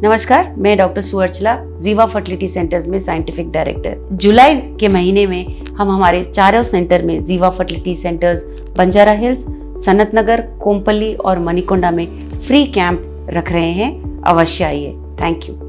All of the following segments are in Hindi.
नमस्कार, मैं doctor Suarchala, Jeeva fertility centres में साइंटिफिक डायरेक्टर। जुलाई के महीने में हम हमारे चारों सेंटर में Jeeva fertility centres Banjara Hills, Sanath Nagar, Kompally और मणिकोंडा में फ्री कैंप रख रहे हैं। अवश्य आइए। Thank you.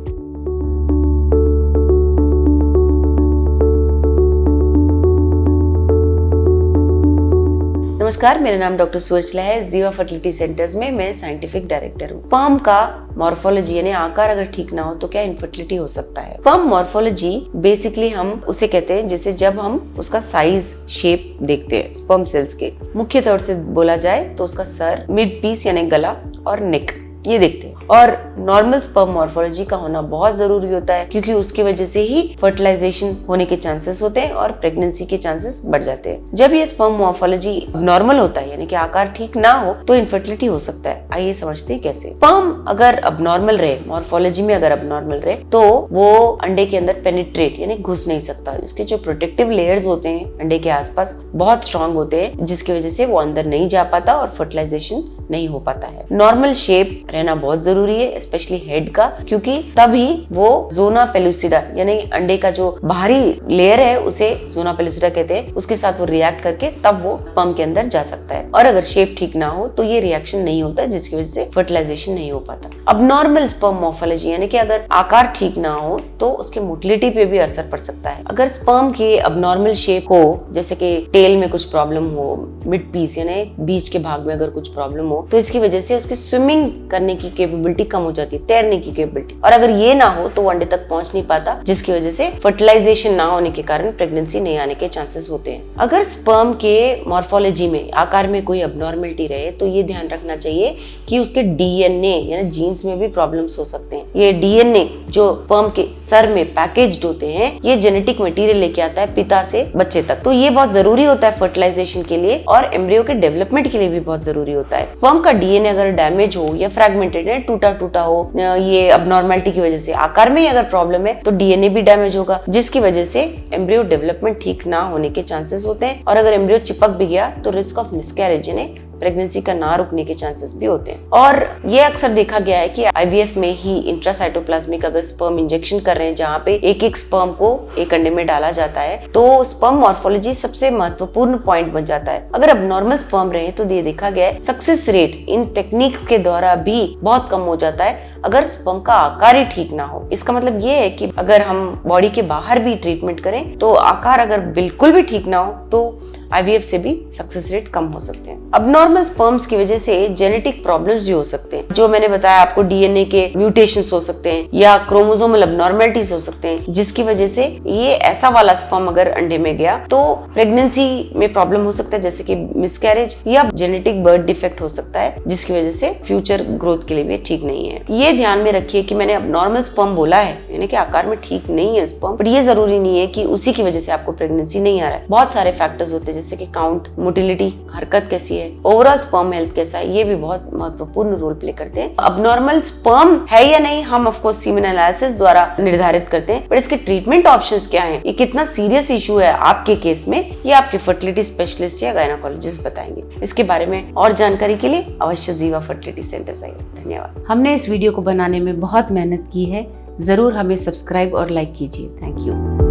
नमस्कार, मेरा नाम डॉक्टर सुअर्चला है। जीवा फर्टिलिटी सेंटर्स में मैं साइंटिफिक डायरेक्टर हूँ। स्पर्म का मॉर्फोलॉजी यानी आकार अगर ठीक ना हो तो क्या इनफर्टिलिटी हो सकता है? स्पर्म मॉर्फोलॉजी बेसिकली हम उसे कहते हैं जैसे जब हम उसका साइज शेप देखते हैं स्पर्म सेल्स के, मुख्य तौर से बोला जाए तो उसका सर, मिड पीस यानी गला और नेक, ये देखते हैं। और नॉर्मल स्पर्म मॉर्फोलॉजी का होना बहुत जरूरी होता है क्योंकि उसकी वजह से ही फर्टिलाइजेशन होने के चांसेस होते हैं और प्रेगनेंसी के चांसेस बढ़ जाते हैं। जब ये स्पर्म मॉर्फोलॉजी नॉर्मल होता है यानी कि आकार ठीक ना हो तो इनफर्टिलिटी हो सकता है। आइए समझते हैं कैसे। स्पर्म अगर अबनॉर्मल रहे, मॉर्फोलॉजी में अगर अबनॉर्मल रहे तो वो अंडे के अंदर पेनिट्रेट यानी घुस नहीं सकता। इसके जो प्रोटेक्टिव लेयर्स होते हैं अंडे के आसपास बहुत स्ट्रांग होते हैं, जिसकी वजह से वो अंदर नहीं जा पाता और फर्टिलाइजेशन नहीं हो पाता है। नॉर्मल शेप रहना बहुत जरूरी है, स्पेशली हेड का, क्योंकि तभी वो जोना पेलुसिडा यानी अंडे का जो बाहरी लेयर है उसे जोना पेलुसिडा कहते हैं, उसके साथ वो रिएक्ट करके तब वो स्पर्म के अंदर जा सकता है। और अगर शेप ठीक ना हो तो ये रिएक्शन नहीं होता, जिसकी वजह से फर्टिलाइजेशन नहीं हो पाता। अब नॉर्मल स्पर्म मॉर्फोलॉजी यानी कि अगर आकार ठीक ना हो तो उसके मोटिलिटी पे भी असर पड़ सकता है। अगर स्पर्म के अबनॉर्मल शेप हो, जैसे कि टेल में कुछ प्रॉब्लम हो, मिड पीस यानी बीच के भाग में अगर कुछ प्रॉब्लम हो तो इसकी वजह से उसकी स्विमिंग करने की कैपेबिलिटी कम हो जाती है, तैरने की कैपेबिलिटी। और अगर ये ना हो तो वो अंडे तक पहुंच नहीं पाता, जिसकी वजह से फर्टिलाइजेशन ना होने के कारण प्रेगनेंसी नहीं आने के चांसेस होते हैं। अगर स्पर्म के मॉर्फोलॉजी में आकार में कोई अबनॉर्मलिटी रहे तो ये ध्यान रखना चाहिए कि उसके डीएनए यानी जीन्स में भी प्रॉब्लम्स हो सकते हैं। ये डीएनए जो स्पर्म के सर में पैकेज्ड होते हैं, ये जेनेटिक मटेरियल लेके आता है पिता से बच्चे तक। तो ये बहुत जरूरी होता है फर्टिलाइजेशन के लिए और एम्ब्रियो के डेवलपमेंट के लिए भी बहुत जरूरी होता है। स्पर्म का डीएनए अगर डैमेज हो या फ्रैगमेंटेड है, टूटा टूटा हो, ये अबनॉर्मलिटी की वजह से आकार में ही अगर प्रॉब्लम है तो डीएनए भी डैमेज होगा, जिसकी वजह से एम्ब्रियो डेवलपमेंट ठीक ना होने के चांसेस होते हैं। और अगर एम्ब्रियो चिपक भी गया तो रिस्क ऑफ मिसकैरेज यानी प्रेगनेंसी का ना रुकने के चांसेस भी होते हैं। और ये अक्सर देखा गया है कि आईवीएफ में ही इंट्रासाइटोप्लाज्मिक अगर स्पर्म इंजेक्शन कर रहे हैं जहाँ पे एक एक स्पर्म को एक अंडे में डाला जाता है तो स्पर्म मॉर्फोलॉजी सबसे महत्वपूर्ण पॉइंट बन जाता है। अगर अब नॉर्मल स्पर्म रहे तो ये देखा गया है सक्सेस रेट इन टेक्निक्स के द्वारा भी बहुत कम हो जाता है अगर स्पर्म का आकार ही ठीक ना हो। इसका मतलब ये है कि अगर हम बॉडी के बाहर भी ट्रीटमेंट करें तो आकार अगर बिल्कुल भी ठीक ना हो तो आईवीएफ से भी सक्सेस रेट कम हो सकते हैं। अब नॉर्मल स्पर्म्स की वजह से जेनेटिक प्रॉब्लम्स भी हो सकते हैं, जो मैंने बताया आपको, डीएनए के म्यूटेशंस हो सकते हैं या क्रोमोसोमल अबनॉर्मलिटीज हो सकते हैं, जिसकी वजह से ये ऐसा वाला स्पर्म अगर अंडे में गया तो प्रेगनेंसी में प्रॉब्लम हो सकता है, जैसे कि मिसकैरेज या जेनेटिक बर्थ डिफेक्ट हो सकता है, जिसकी वजह से फ्यूचर ग्रोथ के लिए भी ठीक नहीं है। ये ध्यान में रखिए कि मैंने अब नॉर्मल स्पर्म बोला है यानी कि आकार में ठीक नहीं है स्पर्म, बट ये जरूरी नहीं है कि उसी की वजह से आपको प्रेगनेंसी नहीं आ रहा है। बहुत सारे फैक्टर्स होते हैं जैसे कि काउंट, मोटिलिटी, हरकत कैसी है, ओवरऑल स्पर्म हेल्थ कैसा है, ये भी बहुत महत्वपूर्ण रोल प्ले करते हैं। अबनॉर्मल स्पर्म है या नहीं हम ऑफ कोर्स सीमेन एनालिसिस द्वारा निर्धारित करते हैं, पर इसके ट्रीटमेंट ऑप्शंस क्या हैं, ये कितना सीरियस इशू है आपके केस में, ये आपके फर्टिलिटी स्पेशलिस्ट या गायनेकोलॉजिस्ट बताएंगे। इसके बारे में और जानकारी के लिए अवश्य जीवा फर्टिलिटी सेंटर आइए। धन्यवाद। हमने इस वीडियो को बनाने में बहुत मेहनत की है, जरूर हमें सब्सक्राइब और लाइक कीजिए। Thank you.